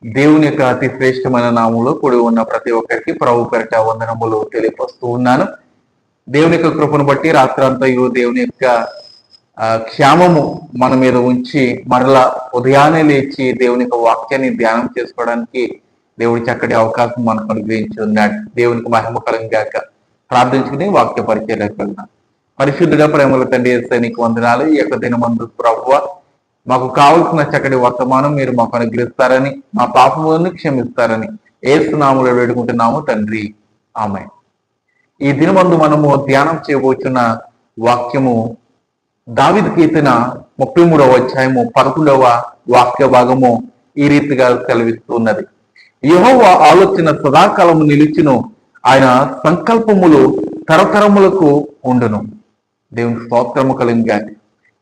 దేవుని యొక్క అతి శ్రేష్టమైన నామంలో కూడి ఉన్న ప్రతి ఒక్కరికి ప్రభు పేరిట వందనములు తెలియపరుస్తూ ఉన్నాను. దేవుని యొక్క కృపను బట్టి రాత్రంతయు దేవుని యొక్క క్షేమము మన మీద ఉంచి మరలా ఉదయాన్నే లేచి దేవుని యొక్క వాక్యాన్ని ధ్యానం చేసుకోవడానికి దేవుడి చక్కటి అవకాశం మనకు అనుగ్రహించి ఉన్నాడు. దేవునికి మహిమకరంగా ప్రార్థించుకుని వాక్య పరిచయాలకు వెళ్దాం. పరిశుద్ధుడ ప్రేమల తండ్రి యేసయ్య నీకు వందనాలు. ఈ యొక్క దినమందు ప్రభువా మాకు కావలసిన చక్కటి వర్తమానం మీరు మాకు అనుగ్రహిస్తారని, మా పాపములను క్షమిస్తారని యేసు నామములో వేడుకుంటున్నాము తండ్రి, ఆమేన్. ఈ దినమందు మనము ధ్యానం చేయబోతున్న వాక్యము దావీదు కీర్తన 33వ అధ్యాయము 11వ వాక్య భాగము ఈ రీతిగా సెలవిస్తున్నది. యెహోవా ఆలోచన సదాకాలము నిలిచును, ఆయన సంకల్పములు తరతరములకు ఉండును. దేవునికి స్తోత్రము కలిగాక.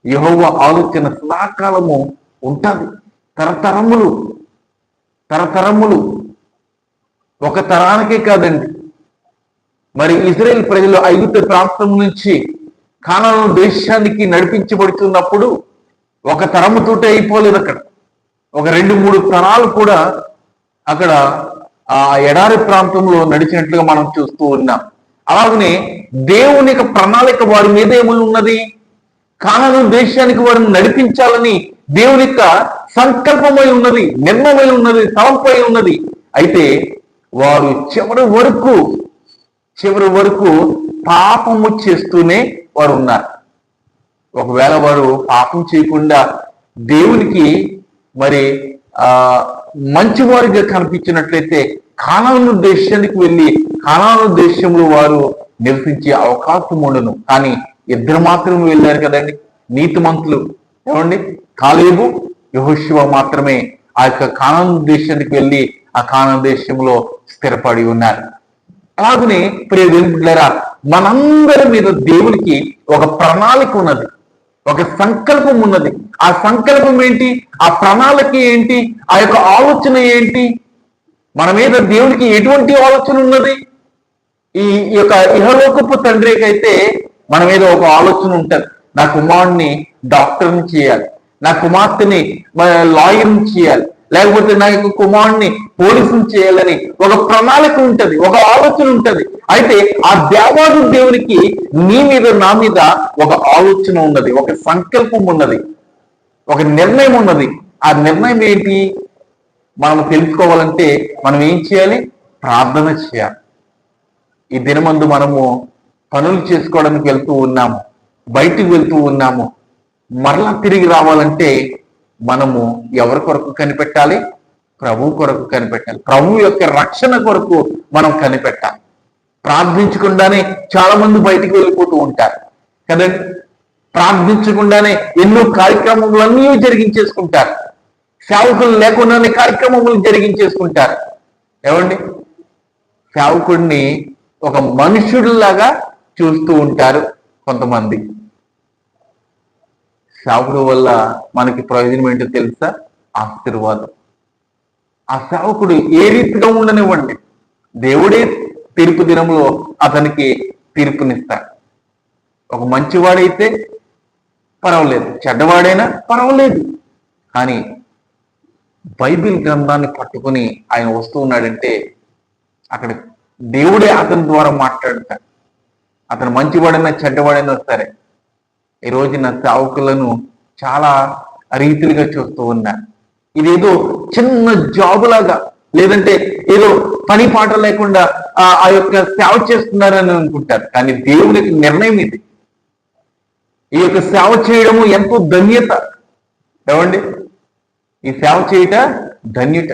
యెహోవా ఆలోచన సదాకాలము ఉంటుంది, తరతరములు తరతరములు, ఒక తరానికే కాదండి. మరి ఇజ్రాయేల్ ప్రజలు ఐగుప్తు ప్రాంతం నుంచి కానాను దేశానికి నడిపించబడుతున్నప్పుడు ఒక తరముతోటే అయిపోలేదు. అక్కడ ఒక 2-3 తరాలు కూడా అక్కడ ఆ ఎడారి ప్రాంతంలో నడిచినట్లుగా మనం చూస్తూ ఉన్నాం. అలాగనే దేవుని యొక్క ప్రణాళిక వారి మీద ఏమై ఉన్నది? కానాను దేశానికి వారిని నడిపించాలని దేవుని యొక్క సంకల్పమై ఉన్నది, నిర్ణయమై ఉన్నది, తలంపై ఉన్నది. అయితే వారు చివరి వరకు పాపము చేస్తూనే వారు ఉన్నారు. ఒకవేళ వారు పాపం చేయకుండా దేవునికి మరి మంచివారిగా కనిపించినట్లయితే కానాను దేశానికి వెళ్ళి కానాను దేశంలో వారు నివసించే అవకాశం ఉండను. కానీ ఇద్దరు మాత్రమే వెళ్ళారు కదండి, నీతిమంతులు. ఏమండి, కాలేబు, యెహోషువ మాత్రమే ఆ యొక్క కానాను దేశానికి వెళ్ళి ఆ కానాను దేశంలో స్థిరపడి ఉన్నారు. అలాగనే ప్రియ దేవులారా, మనందరి మీద దేవునికి ఒక ప్రణాళిక ఉన్నది, ఒక సంకల్పం ఉన్నది. ఆ సంకల్పం ఏంటి? ఆ ప్రణాళిక ఏంటి? ఆ యొక్క ఆలోచన ఏంటి? మన మీద దేవునికి ఎటువంటి ఆలోచన ఉన్నది? ఈ యొక్క ఇహలోకపు తండ్రికైతే మన మీద ఒక ఆలోచన ఉంటుంది. నా కుమారుడిని డాక్టర్ని చేయాలి, నా కుమార్తెని లాయర్ని చేయాలి, లేకపోతే నా యొక్క కుమారుడిని పోలీసుని చేయాలని ఒక ప్రణాళిక ఉంటది, ఒక ఆలోచన ఉంటది. అయితే ఆ దేవాది దేవునికి నీ మీద నా మీద ఒక ఆలోచన ఉన్నది, ఒక సంకల్పం ఉన్నది, ఒక నిర్ణయం ఉన్నది. ఆ నిర్ణయం ఏంటి మనం తెలుసుకోవాలంటే మనం ఏం చేయాలి? ప్రార్థన చేయాలి. ఈ దినమందు మనము పనులు చేసుకోవడానికి వెళ్తూ ఉన్నాము, బయటికి వెళ్తూ ఉన్నాము. మరలా తిరిగి రావాలంటే మనము ఎవరి కొరకు కనిపెట్టాలి? ప్రభు కొరకు కనిపెట్టాలి. ప్రభు యొక్క రక్షణ కొరకు మనం కనిపెట్టాలి. ప్రార్థించకుండానే చాలా మంది బయటికి వెళ్ళిపోతూ ఉంటారు కదండి. ప్రార్థించకుండానే ఎన్నో కార్యక్రమములన్నీ జరిగించేసుకుంటారు. సేవకులు లేకుండానే కార్యక్రమములు జరిగించేసుకుంటారు. ఏమండి, సేవకుడిని ఒక మనుషుడిలాగా చూస్తూ ఉంటారు కొంతమంది. సేవకుడు వల్ల మనకి ప్రయోజనం ఏంటో తెలుసా? ఆశీర్వాదం. ఆ సేవకుడు ఏ రీతిగా ఉండనివ్వండి, దేవుడే తీర్పు దినంలో అతనికి తీర్పునిస్తాడు. ఒక మంచివాడైతే పర్వాలేదు, చెడ్డవాడైనా పర్వాలేదు. కానీ బైబిల్ గ్రంథాన్ని పట్టుకుని ఆయన వస్తూ ఉన్నాడంటే అక్కడ దేవుడే అతని ద్వారా మాట్లాడతాడు. అతను మంచివాడైనా చెడ్డవాడైనా సరే. ఈ రోజు నా సేవకులను చాలా రీతిలుగా చూస్తూ ఉన్నా. ఇదేదో చిన్న జాబ్ లాగా, లేదంటే ఏదో పని పాట లేకుండా ఆ యొక్క సేవ చేస్తున్నారని అనుకుంటారు. కానీ దేవునికి నిర్ణయం ఇది. ఈ యొక్క సేవ చేయడము ఎంతో ధన్యత. ఏమండి, ఈ సేవ చేయట ధన్యత.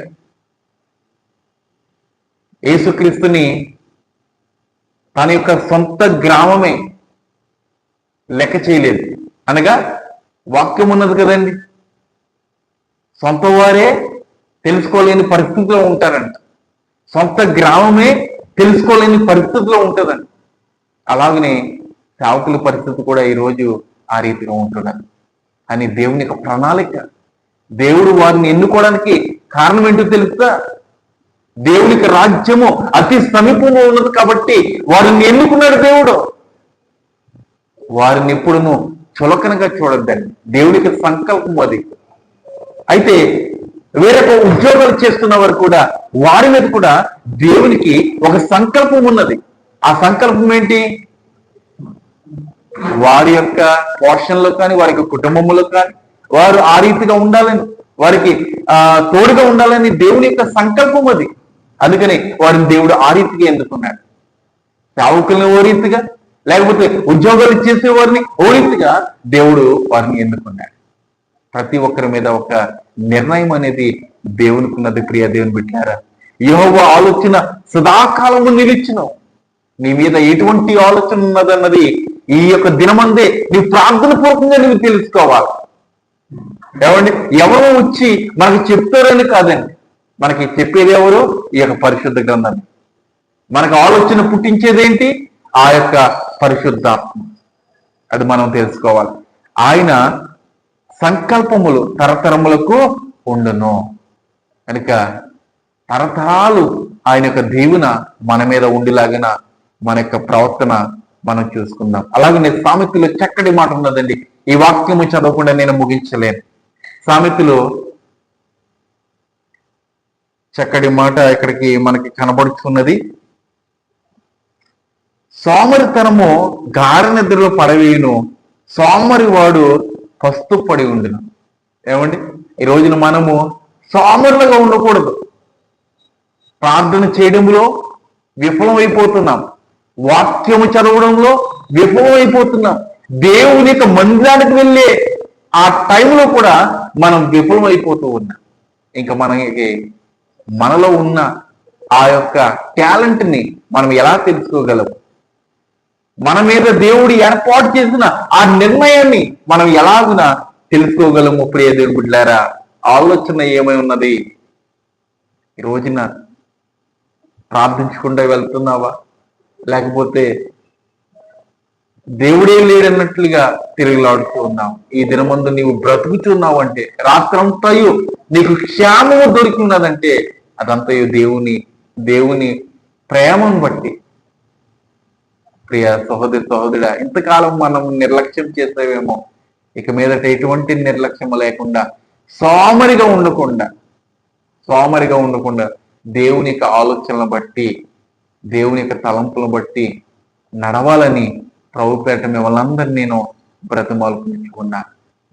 యేసుక్రీస్తుని తన యొక్క సొంత గ్రామమే లెక్క చేయలేదు. అనగా వాక్యం ఉన్నది కదండి, సొంత వారే తెలుసుకోలేని పరిస్థితిలో ఉంటారంట. సొంత గ్రామమే తెలుసుకోలేని పరిస్థితిలో ఉంటుందండి. అలాగనే సేవకుల పరిస్థితి కూడా ఈరోజు ఆ రీతిగా ఉంటున్నారు. అని దేవుని యొక్క ప్రణాళిక, దేవుడు వారిని ఎన్నుకోవడానికి కారణం ఏంటో తెలుసా? దేవునికి రాజ్యము అతి సమీపంలో ఉన్నది కాబట్టి వారిని ఎన్నుకున్నాడు దేవుడు. వారిని ఎప్పుడును చులకనగా చూడొద్దండి. దేవునికి సంకల్పం అది. అయితే వేరొక ఉద్యోగాలు చేస్తున్న వారు కూడా, వారి మీద కూడా దేవునికి ఒక సంకల్పం ఉన్నది. ఆ సంకల్పం ఏంటి? వారి యొక్క పోషణలో కానీ, వారి యొక్క కుటుంబంలో కానీ వారు ఆ రీతిగా ఉండాలని, వారికి తోడుగా ఉండాలని దేవుని యొక్క సంకల్పం అది. అందుకని వారిని దేవుడు ఆ రీతిగా ఎన్నుకున్నాడు. సేవకులను ఓ రీతిగా, లేకపోతే ఉద్యోగాలు చేసే వారిని ఓ రీతిగా దేవుడు వారిని ఎన్నుకున్నాడు. ప్రతి ఒక్కరి మీద ఒక నిర్ణయం అనేది దేవునికి ఉన్నది. ప్రియ దేవుని బిడ్డారా, యెహోవా ఆలోచన సదాకాలము నిలిచును. నీ మీద ఎటువంటి ఆలోచన ఉన్నదన్నది ఈ యొక్క దినమందే నీ ప్రార్థన పూర్వకంగా నువ్వు తెలుసుకోవాలి. ఏమండి, ఎవరో వచ్చి మనకి చెప్తారని కాదండి, మనకి చెప్పేది ఎవరు? ఈ యొక్క పరిశుద్ధ గ్రంథాన్ని. మనకు ఆలోచన పుట్టించేదేంటి? ఆ యొక్క పరిశుద్ధాత్మ. అది మనం తెలుసుకోవాలి. ఆయన సంకల్పములు తరతరములకు ఉండును కనుక తరతరాలు ఆయన యొక్క దీవెన మన మీద ఉండిలాగిన మన యొక్క ప్రవర్తన మనం చూసుకుందాం. అలాగే సామెతలో చక్కటి మాట ఉన్నదండి. ఈ వాక్యము చదవకుండా నేను ముగించలేను. సామెతలో చక్కటి మాట ఇక్కడికి మనకి కనబడుతున్నది. సోమరితనము గాఢ నిద్రలో పడవేయును, సోమరి వాడు పస్తు పడి ఉండును. ఏమండి, ఈ రోజున మనము సోమరులుగా ఉండకూడదు. ప్రార్థన చేయడంలో విఫలమైపోతున్నాం, వాక్యము చదవడంలో విఫలమైపోతున్నాం, దేవుని యొక్క మందిరానికి వెళ్ళే ఆ టైంలో కూడా మనం విఫలమైపోతూ ఉన్నాం. ఇంకా మనలో ఉన్న ఆ యొక్క టాలెంట్ని మనం ఎలా తెలుసుకోగలం? మన మీద దేవుడు ఏర్పాటు చేసిన ఆ నిర్ణయాన్ని మనం ఎలాగునా తెలుసుకోగలము? ప్రియ దేవుని బిడ్డలారా, ఆలోచన ఏమై ఉన్నది? ఈ రోజున ప్రార్థించకుండా వెళ్తున్నావా? లేకపోతే దేవుడే లేడన్నట్లుగా తిరుగులాడుతూ ఉన్నావు? ఈ దినమందు నీవు బ్రతుకుతున్నావు అంటే, రాత్రంతయు నీకు క్షేమము దొరికి ఉన్నదంటే అదంతయు దేవుని ప్రేమను బట్టి. ప్రియ సహోదరుడా, ఇంతకాలం మనం నిర్లక్ష్యం చేసేవేమో, ఇక మీదట ఎటువంటి నిర్లక్ష్యం లేకుండా సోమరిగా ఉండకుండా దేవుని యొక్క ఆలోచనలను బట్టి, దేవుని యొక్క తలంపులను బట్టి నడవాలని ప్రభుపేట మిమ్మల్ని నేను బ్రతిమాలుకున్నా.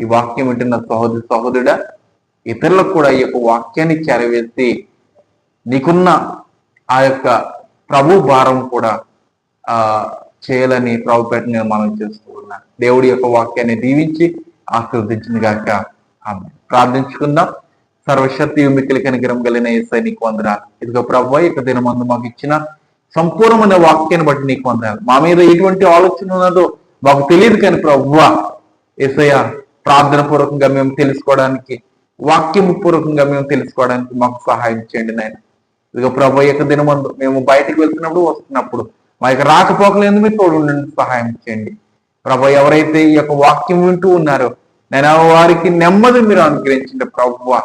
ఈ వాక్యం వింటున్న సహోదరుడా, ఇతరులకు కూడా ఈ యొక్క వాక్యాన్ని చేరవేసి నీకున్న ఆ యొక్క ప్రభు భారం కూడా చేయాలని ప్రభుపేట నేను మనం చేస్తూ ఉన్నా. దేవుడి యొక్క వాక్యాన్ని దీవించి ఆశీర్వదించిన గాక. ఆమె ప్రార్థించుకుందాం. సర్వశక్తి మిక్కిలి కనికరం కలిగిన యేసయ్య నీకు వందనాలు. ఇదిగో ప్రభువా, ఇక దినమందు మాకు ఇచ్చిన సంపూర్ణమైన వాక్యాన్ని బట్టి నీకు వందనాలు. మా మీద ఎటువంటి ఆలోచన ఉన్నదో మాకు తెలియదు, కానీ ప్రభువా యేసయ్య, ప్రార్థన పూర్వకంగా మేము తెలుసుకోవడానికి, వాక్యము పూర్వకంగా మేము తెలుసుకోవడానికి మాకు సహాయం చేయండి నాయన. ఇదిగో ప్రభు, యొక్క దినమందు మేము బయటకు వెళ్తున్నప్పుడు వస్తున్నప్పుడు మా యొక్క రాకపోకలేదు మీరు తోడు సహాయం చేయండి ప్రభు. ఎవరైతే ఈ యొక్క వాక్యం వింటూ ఉన్నారో నేను వారికి నెమ్మది మీరు అనుగ్రహించండి ప్రభువ.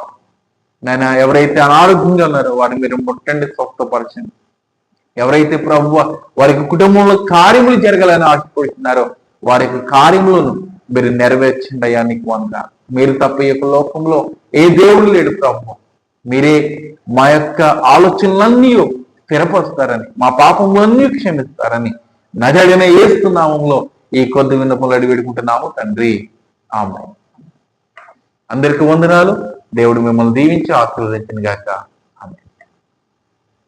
నేను ఎవరైతే అనారోగ్యంగా ఉన్నారో వారిని మీరు ముట్టండి, స్వస్థపరచండి. ఎవరైతే ప్రభువ వారికి కుటుంబంలో కార్యములు జరగాలని ఆశపడుతున్నారో వారి యొక్క కార్యములను మీరు నెరవేర్చండి అయ్యా. నీకు వందనాలు. మీరు తప్ప ఈ యొక్క లోకంలో ఏ దేవుడు లేడు ప్రభు. మీరే మా యొక్క ఆలోచనలన్నీ స్థిరపరుస్తారని, మా పాపములన్నీ క్షమిస్తారని నజరేయుడైన యేసు నామములో ఈ కొద్ది విన్నపములు అడిగి వేడుకుంటున్నాము తండ్రి. ఆమేన్. అందరికీ వందనాలు. దేవుడు మిమ్మల్ని దీవించి ఆశీర్వదించును గాక.